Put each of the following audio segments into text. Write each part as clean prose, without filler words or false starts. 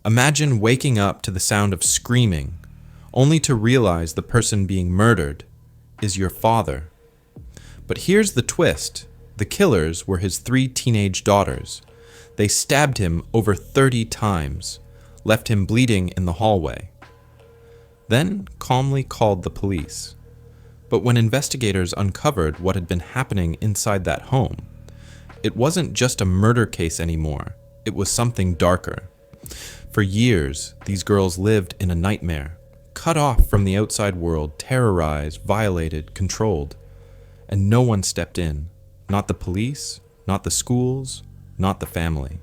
Imagine waking up to the sound of screaming, only to realize the person being murdered is your father. But here's the twist. The killers were his 3 teenage daughters. They stabbed him over 30 times, left him bleeding in the hallway, then calmly called the police. But when investigators uncovered what had been happening inside that home, it wasn't just a murder case anymore. It was something darker. For years, these girls lived in a nightmare, cut off from the outside world, terrorized, violated, controlled. And no one stepped in. Not the police, not the schools, not the family.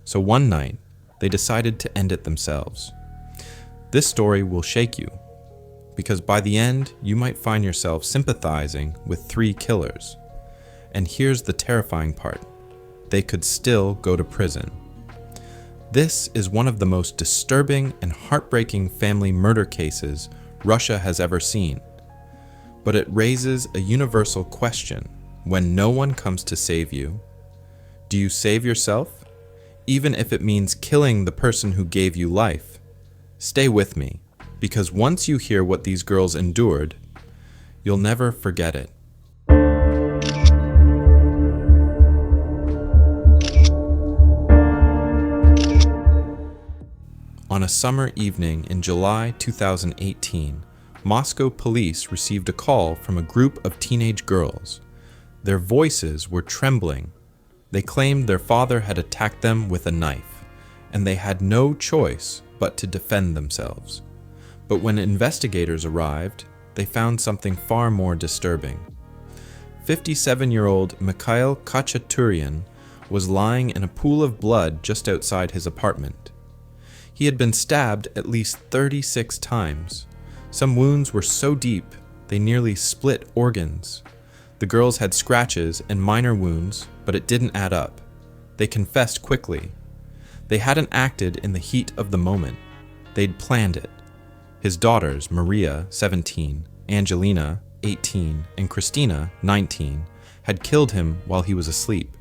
So one night, they decided to end it themselves. This story will shake you, because by the end, you might find yourself sympathizing with 3 killers. And here's the terrifying part. They could still go to prison. This is one of the most disturbing and heartbreaking family murder cases Russia has ever seen. But it raises a universal question. When no one comes to save you, do you save yourself? Even if it means killing the person who gave you life. Stay with me, because once you hear what these girls endured, you'll never forget it. On a summer evening in July 2018, Moscow police received a call from a group of teenage girls. Their voices were trembling. They claimed their father had attacked them with a knife, and they had no choice but to defend themselves. But when investigators arrived, they found something far more disturbing. 57-year-old Mikhail Khachaturian was lying in a pool of blood just outside his apartment. He had been stabbed at least 36 times. Some wounds were so deep, they nearly split organs. The girls had scratches and minor wounds, but it didn't add up. They confessed quickly. They hadn't acted in the heat of the moment. They'd planned it. His daughters, Maria, 17, Angelina, 18, and Christina, 19, had killed him while he was asleep.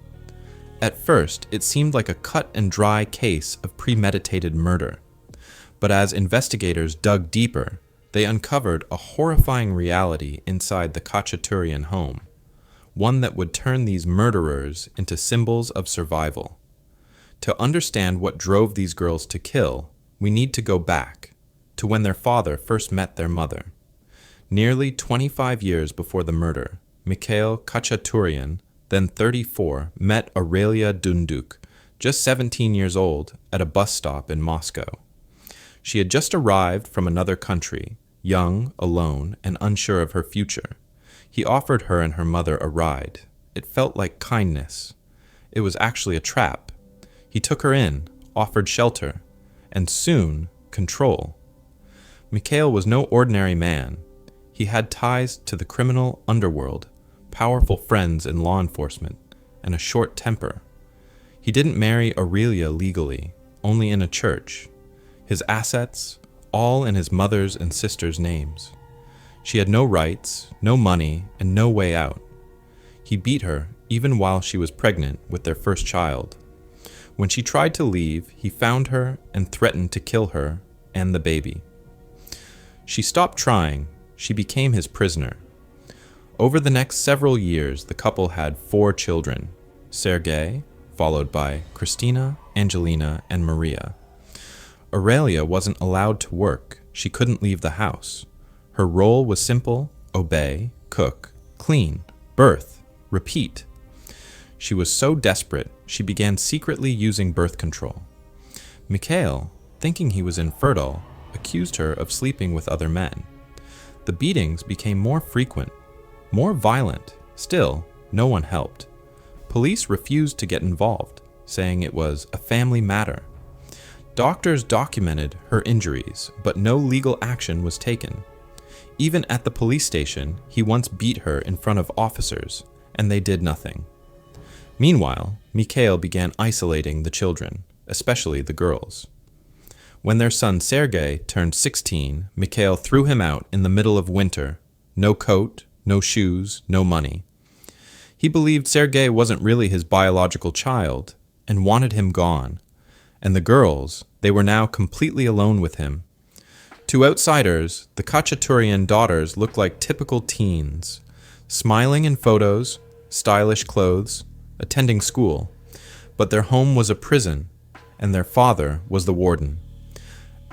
At first, it seemed like a cut and dry case of premeditated murder. But as investigators dug deeper, they uncovered a horrifying reality inside the Khachaturian home, one that would turn these murderers into symbols of survival. To understand what drove these girls to kill, we need to go back to when their father first met their mother. Nearly 25 years before the murder, Mikhail Khachaturian, then 34, met Aurelia Dunduk, just 17 years old, at a bus stop in Moscow. She had just arrived from another country, young, alone, and unsure of her future. He offered her and her mother a ride. It felt like kindness. It was actually a trap. He took her in, offered shelter, and soon, control. Mikhail was no ordinary man. He had ties to the criminal underworld, powerful friends in law enforcement, and a short temper. He didn't marry Aurelia legally, only in a church. His assets, all in his mother's and sister's names. She had no rights, no money, and no way out. He beat her even while she was pregnant with their first child. When she tried to leave, he found her and threatened to kill her and the baby. She stopped trying. She became his prisoner. Over the next several years, the couple had 4 children, Sergei, followed by Christina, Angelina, and Maria. Aurelia wasn't allowed to work. She couldn't leave the house. Her role was simple: obey, cook, clean, birth, repeat. She was so desperate, she began secretly using birth control. Mikhail, thinking he was infertile, accused her of sleeping with other men. The beatings became more frequent, more violent. Still, no one helped. Police refused to get involved, saying it was a family matter. Doctors documented her injuries, but no legal action was taken. Even at the police station, he once beat her in front of officers, and they did nothing. Meanwhile, Mikhail began isolating the children, especially the girls. When their son Sergei turned 16, Mikhail threw him out in the middle of winter. No coat, no shoes, no money. He believed Sergei wasn't really his biological child and wanted him gone. And the girls, They were now completely alone with him. To outsiders, the Khachaturian daughters looked like typical teens, smiling in photos, stylish clothes, attending school. But their home was a prison, and their father was the warden.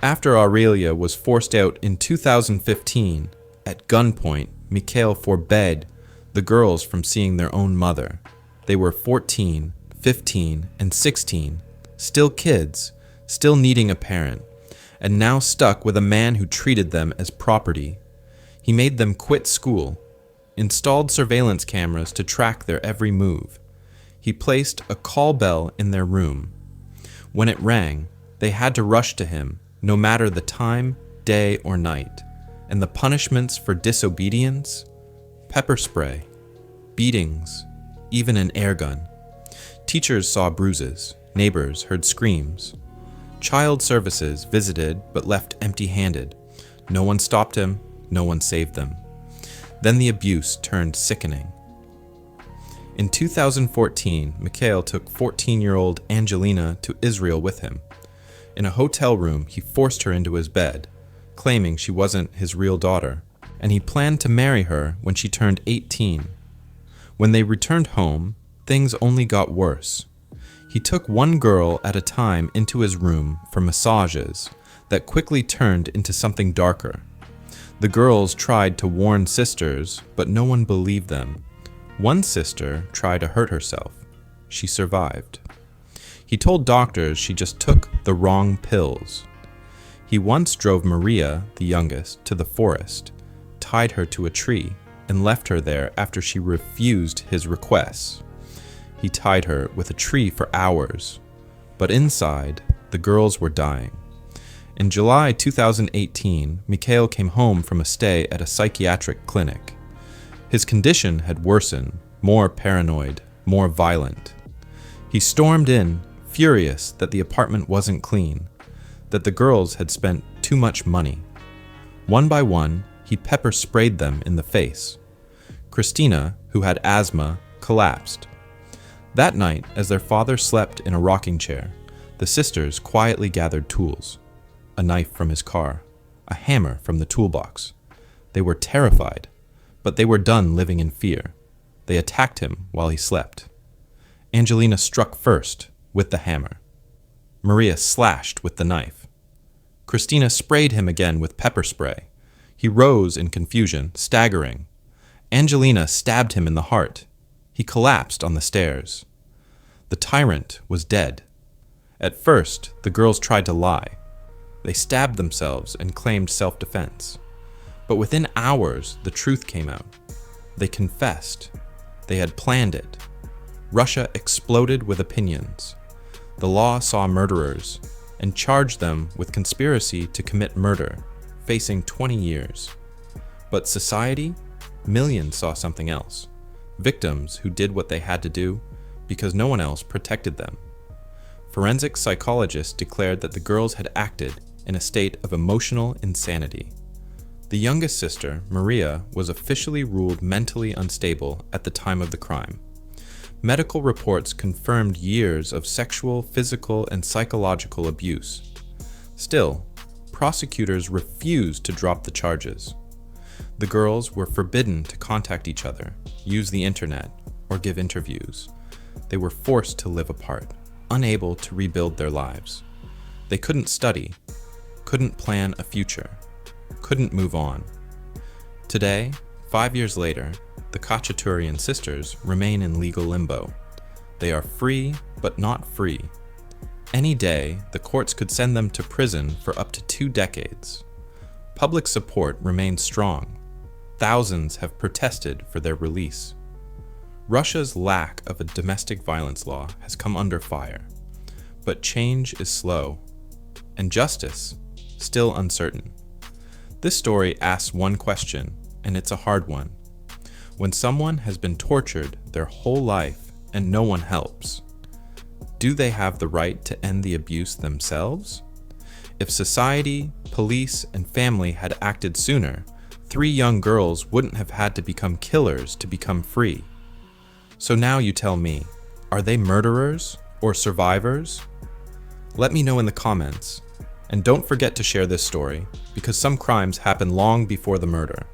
After Aurelia was forced out in 2015, at gunpoint, Mikhail forbade the girls from seeing their own mother. They were 14, 15, and 16, still kids, still needing a parent, and now stuck with a man who treated them as property. He made them quit school, installed surveillance cameras to track their every move. He placed a call bell in their room. When it rang, they had to rush to him, no matter the time, day, or night. And the punishments for disobedience? Pepper spray, beatings, even an air gun. Teachers saw bruises, neighbors heard screams. Child services visited but left empty-handed. No one stopped him, no one saved them. Then the abuse turned sickening. In 2014, Mikhail took 14-year-old Angelina to Israel with him. In a hotel room, he forced her into his bed, claiming she wasn't his real daughter, and he planned to marry her when she turned 18. When they returned home, things only got worse. He took one girl at a time into his room for massages that quickly turned into something darker. The girls tried to warn sisters, but no one believed them. One sister tried to hurt herself. She survived. He told doctors she just took the wrong pills. He once drove Maria, the youngest, to the forest, tied her to a tree, and left her there after she refused his requests. He tied her with a tree for hours, but inside, the girls were dying. In July 2018, Mikhail came home from a stay at a psychiatric clinic. His condition had worsened, more paranoid, more violent. He stormed in, furious that the apartment wasn't clean, that the girls had spent too much money. One by one, he pepper sprayed them in the face. Christina, who had asthma, collapsed. That night, as their father slept in a rocking chair, the sisters quietly gathered tools. A knife from his car, a hammer from the toolbox. They were terrified, but they were done living in fear. They attacked him while he slept. Angelina struck first with the hammer. Maria slashed with the knife. Christina sprayed him again with pepper spray. He rose in confusion, staggering. Angelina stabbed him in the heart. He collapsed on the stairs. The tyrant was dead. At first, the girls tried to lie. They stabbed themselves and claimed self-defense. But within hours, the truth came out. They confessed. They had planned it. Russia exploded with opinions. The law saw murderers and charged them with conspiracy to commit murder, facing 20 years. But society? Millions saw something else. Victims who did what they had to do because no one else protected them. Forensic psychologists declared that the girls had acted in a state of emotional insanity. The youngest sister, Maria, was officially ruled mentally unstable at the time of the crime. Medical reports confirmed years of sexual, physical, and psychological abuse. Still, prosecutors refused to drop the charges. The girls were forbidden to contact each other, use the internet, or give interviews. They were forced to live apart, unable to rebuild their lives. They couldn't study, couldn't plan a future, couldn't move on. Today, 5 years later, the Khachaturian sisters remain in legal limbo. They are free, but not free. Any day, the courts could send them to prison for up to 2 decades. Public support remains strong. Thousands have protested for their release. Russia's lack of a domestic violence law has come under fire, but change is slow, and justice still uncertain. This story asks one question, and it's a hard one. When someone has been tortured their whole life and no one helps, do they have the right to end the abuse themselves? If society, police, and family had acted sooner, 3 young girls wouldn't have had to become killers to become free. So now you tell me, are they murderers or survivors? Let me know in the comments. And don't forget to share this story, because some crimes happen long before the murder.